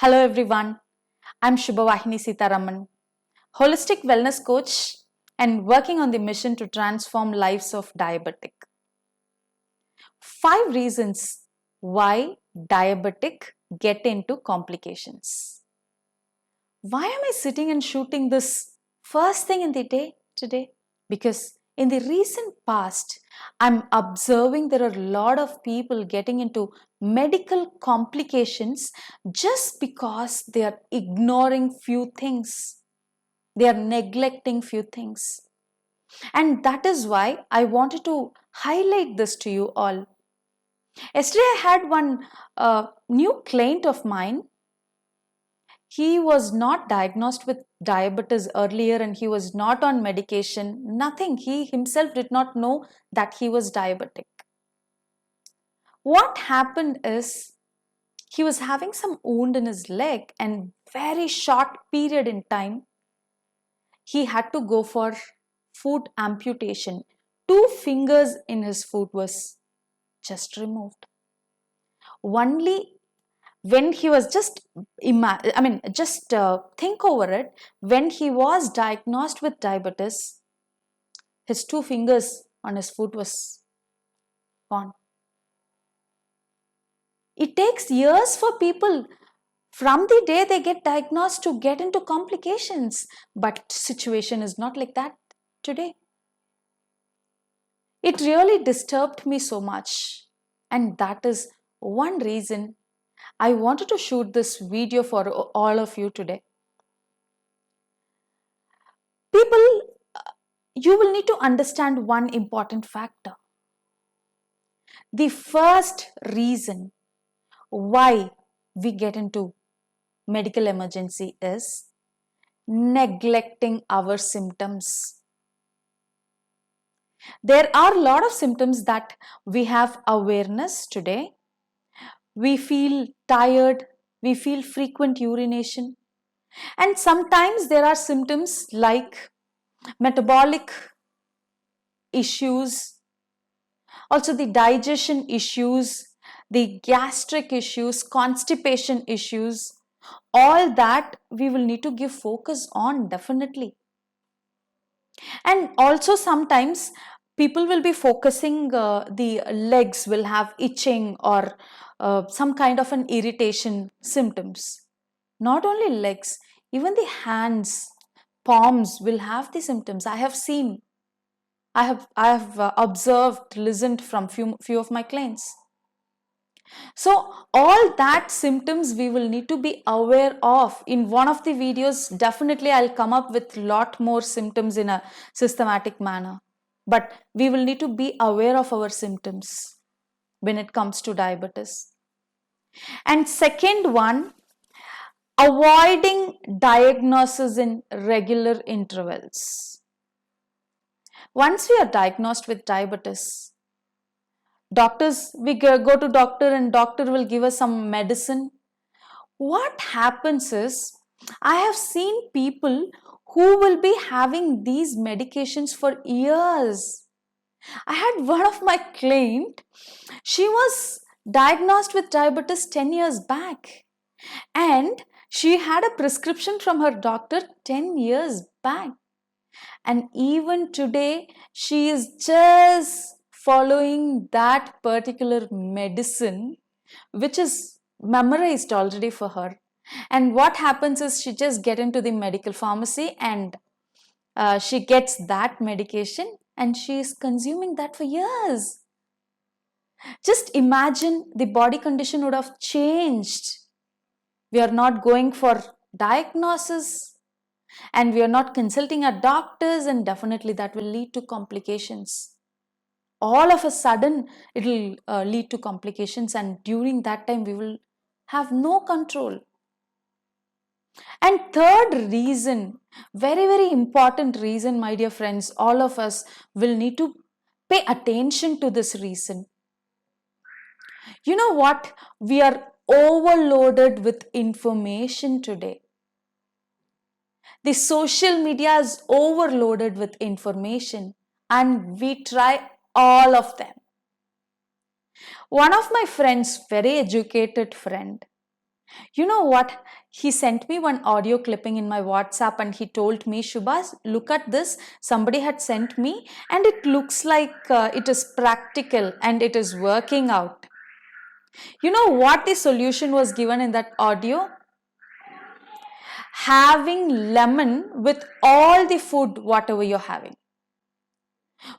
Hello everyone, I'm Shubhavahini Sitaraman, holistic wellness coach and working on the mission to transform lives of diabetic. 5 reasons why diabetic get into complications. Why am I sitting and shooting this first thing in the day today? Because in the recent past, I'm observing there are a lot of people getting into medical complications just because they are ignoring few things. They are neglecting few things. And that is why I wanted to highlight this to you all. Yesterday, I had one new client of mine. He was not diagnosed with diabetes earlier and he was not on medication, nothing. He himself did not know that he was diabetic. What happened is he was having some wound in his leg and very short period in time, he had to go for foot amputation. 2 fingers in his foot was just removed. Only when he was think over it, when he was diagnosed with diabetes, his 2 fingers on his foot was gone. It takes years for people from the day they get diagnosed to get into complications, but situation is not like that today. It really disturbed me so much, and that is one reason I wanted to shoot this video for all of you today. People, you will need to understand one important factor. The first reason why we get into medical emergency is neglecting our symptoms. There are a lot of symptoms that we have awareness today. We feel tired, we feel frequent urination, and sometimes there are symptoms like metabolic issues, also the digestion issues, the gastric issues, constipation issues. All that we will need to give focus on definitely. And also sometimes people will be focusing, the legs will have itching or some kind of an irritation symptoms. Not only legs, even the hands, palms will have the symptoms. I have seen, I have observed, listened from few of my clients. So all that symptoms we will need to be aware of. In one of the videos, definitely I'll come up with lot more symptoms in a systematic manner. But we will need to be aware of our symptoms when it comes to diabetes. And second one, avoiding diagnosis in regular intervals. Once we are diagnosed with diabetes, we go to doctor and doctor will give us some medicine. What happens is, I have seen people who will be having these medications for years. I had one of my client, she was diagnosed with diabetes 10 years back and she had a prescription from her doctor 10 years back. And even today, she is just following that particular medicine, which is memorized already for her. And what happens is she just get into the medical pharmacy and she gets that medication and she is consuming that for years. Just imagine the body condition would have changed. We are not going for diagnosis and we are not consulting our doctors, and definitely that will lead to complications. All of a sudden it will lead to complications, and during that time we will have no control. And third reason, very important reason, my dear friends, all of us will need to pay attention to this reason. You know what? We are overloaded with information today. The social media is overloaded with information and we try all of them. One of my friends, very educated friend, You know what? He sent me one audio clipping in my WhatsApp and he told me, Shubhas, look at this. Somebody had sent me and it looks like it is practical and it is working out. You know what the solution was given in that audio? Having lemon with all the food, whatever you're having.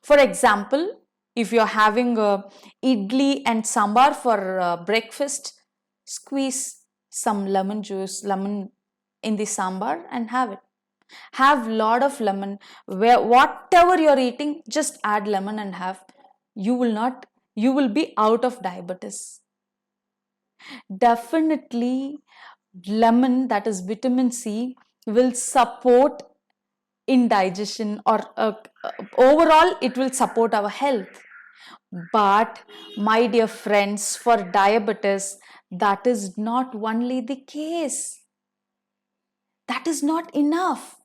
For example, if you're having idli and sambar for breakfast, squeeze some lemon juice, lemon in the sambar and have it. Have lot of lemon. Where whatever you're eating, just add lemon and have. You will not. You will be out of diabetes. Definitely, lemon, that is vitamin C, will support in digestion, or overall it will support our health. But my dear friends, for diabetes, that is not only the case. That is not enough.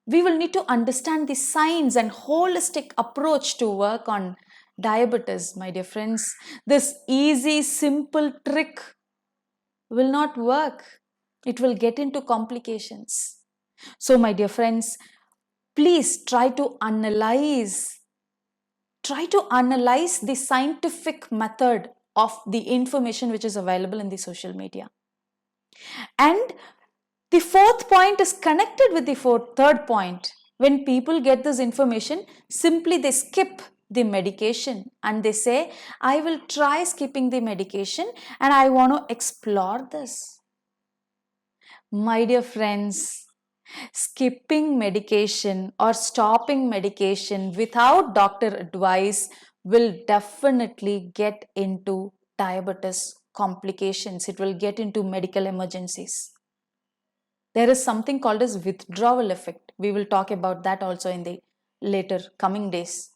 We will need to understand the science and holistic approach to work on diabetes, my dear friends. This easy, simple trick will not work. It will get into complications. So, my dear friends, please try to analyze the scientific method of the information which is available in the social media. And the fourth point is connected with the third point. When people get this information, simply they skip the medication and they say, I will try skipping the medication and I want to explore this. My dear friends, skipping medication or stopping medication without doctor advice will definitely get into diabetes complications. It will get into medical emergencies. There is something called as withdrawal effect. We will talk about that also in the later coming days.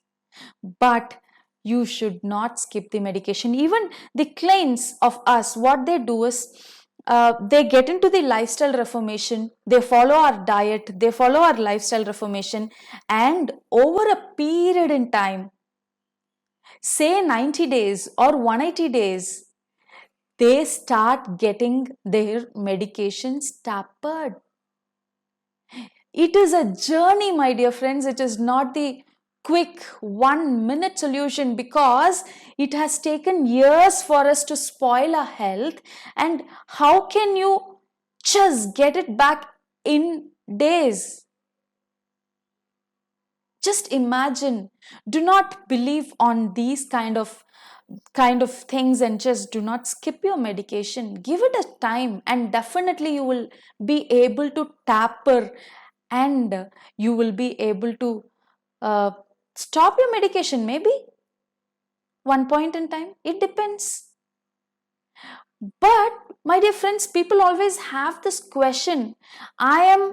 But you should not skip the medication. Even the clients of us, what they do is they get into the lifestyle reformation, they follow our diet, they follow our lifestyle reformation, and over a period in time, say 90 days or 180 days, they start getting their medications tapered. It is a journey, my dear friends. It is not the quick 1 minute solution, because it has taken years for us to spoil our health. And how can you just get it back in days? Just imagine. Do not believe on these kind of things and just do not skip your medication. Give it a time and definitely you will be able to taper, and you will be able to uh, stop your medication, maybe one point in time. It depends. But my dear friends, people always have this question. I am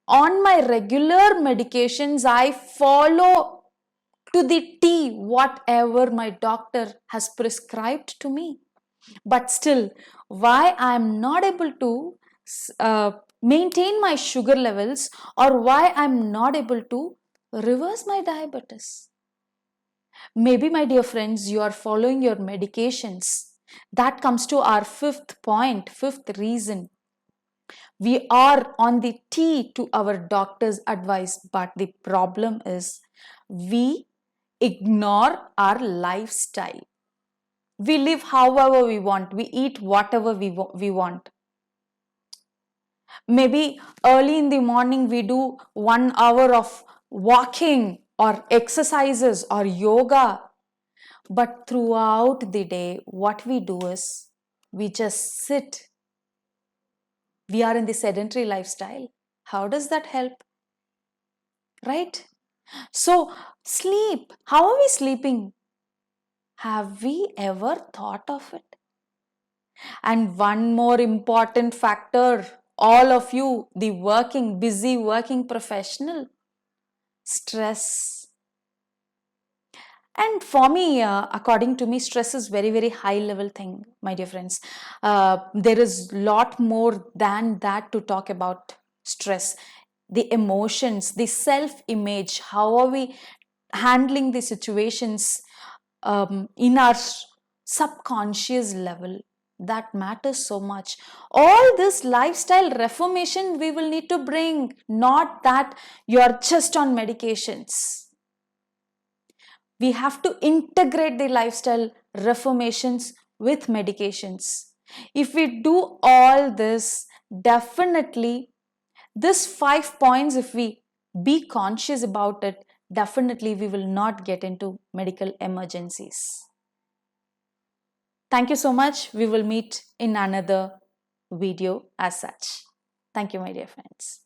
on my regular medications. I follow to the T whatever my doctor has prescribed to me. But still, why I am not able to uh, maintain my sugar levels, or why I am not able to reverse my diabetes? Maybe, my dear friends, you are following your medications. That comes to our fifth point, fifth reason. We are on the T to our doctor's advice, but the problem is we ignore our lifestyle. We live however we want, we eat whatever we want. Maybe early in the morning we do 1 hour of walking or exercises or yoga. But throughout the day, what we do is we just sit. We are in the sedentary lifestyle. How does that help? Right? So, sleep. How are we sleeping? Have we ever thought of it? And one more important factor, all of you, the busy working professional, stress. And for me, according to me, stress is very, very high level thing, my dear friends. There is lot more than that to talk about stress. The emotions, the self-image, how are we handling the situations in our subconscious level? That matters so much. All this lifestyle reformation we will need to bring, not that you're just on medications. We have to integrate the lifestyle reformations with medications. If we do all this, definitely this 5 points, if we be conscious about it, definitely we will not get into medical emergencies. Thank you so much. We will meet in another video as such. Thank you, my dear friends.